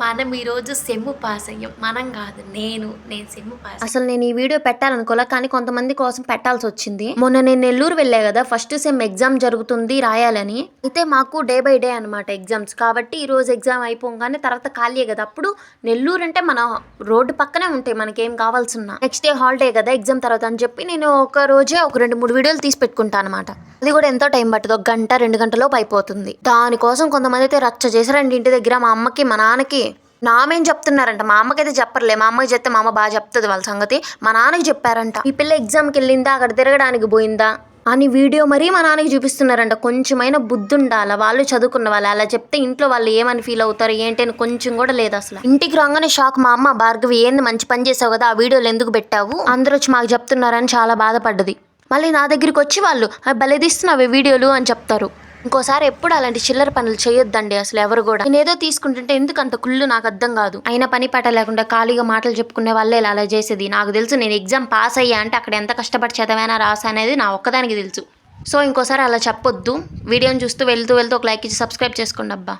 మనం ఈరోజు sem pass అయ్యాం. మనం కాదు, నేను సెమ్ము పాస్. అసలు నేను ఈ వీడియో పెట్టాలనుకోలే, కానీ కొంతమంది కోసం పెట్టాల్సి వచ్చింది. మొన్న నేను నెల్లూరు వెళ్ళా కదా, ఫస్ట్ సెమ్ ఎగ్జామ్ జరుగుతుంది రాయాలని. అయితే మాకు డే బై డే అనమాట ఎగ్జామ్స్. కాబట్టి ఈ రోజు ఎగ్జామ్ అయిపోగానే తర్వాత ఖాళీ కదా. అప్పుడు నెల్లూరు అంటే మన రోడ్డు పక్కనే ఉంటాయి మనకేం కావాల్సిన. నెక్స్ట్ డే హాలిడే కదా ఎగ్జామ్ తర్వాత అని చెప్పి నేను ఒక రోజే ఒక 2-3 వీడియోలు తీసి పెట్టుకుంటాను అనమాట. అది కూడా ఎంతో టైం పట్టదు, 1-2 గంటలోపు అయిపోతుంది. దానికోసం కొంతమంది అయితే రచ్చ చేశారండి ఇంటి దగ్గర. మా అమ్మకి మా నాన్నకి నామేం చెప్తున్నారంట. మా అమ్మకైతే చెప్పర్లే, మా అమ్మకి చెప్తే మా అమ్మ బాగా చెప్తుంది వాళ్ళ సంగతి. మా నాన్నకి చెప్పారంట, ఈ పిల్ల ఎగ్జామ్కి వెళ్ళిందా, అక్కడ తిరగడానికి పోయిందా అని వీడియో మరీ మా నాన్నకి చూపిస్తున్నారంట. కొంచెమైనా బుద్ధి ఉండాలా, వాళ్ళు చదువుకున్న వాళ్ళు. అలా చెప్తే ఇంట్లో వాళ్ళు ఏమని ఫీల్ అవుతారు ఏంటి అని కొంచెం కూడా లేదు అసలు. ఇంటికి రాగానే షాక్. మా అమ్మ, భార్గవి ఏంది మంచి పని చేసావు కదా, ఆ వీడియోలు ఎందుకు పెట్టావు, అందరూ వచ్చి మాకు చెప్తున్నారని చాలా బాధపడ్డది. మళ్ళీ నా దగ్గరికి వచ్చి వాళ్ళు భలే తీస్తున్నావే వీడియోలు అని చెప్తారు. ఇంకోసారి ఎప్పుడు అలాంటి చిల్లర పనులు చేయొద్దండి అసలు ఎవరు కూడా. నేను ఏదో తీసుకుంటుంటే ఎందుకు అంత కుళ్ళు నాకు అర్థం కాదు. అయినా పని పాట లేకుండా ఖాళీగా మాటలు చెప్పుకునే వాళ్ళే అలా చేసేది. నాకు తెలుసు, నేను ఎగ్జామ్ పాస్ అయ్యా అంటే అక్కడ ఎంత కష్టపడి చదవైనా రాసా అనేది నా ఒక్కదానికి తెలుసు. సో ఇంకోసారి అలా చెప్పొద్దు. వీడియోని చూస్తూ వెళ్తూ ఒక లైక్ ఇచ్చి సబ్స్క్రైబ్ చేసుకోండి అబ్బా.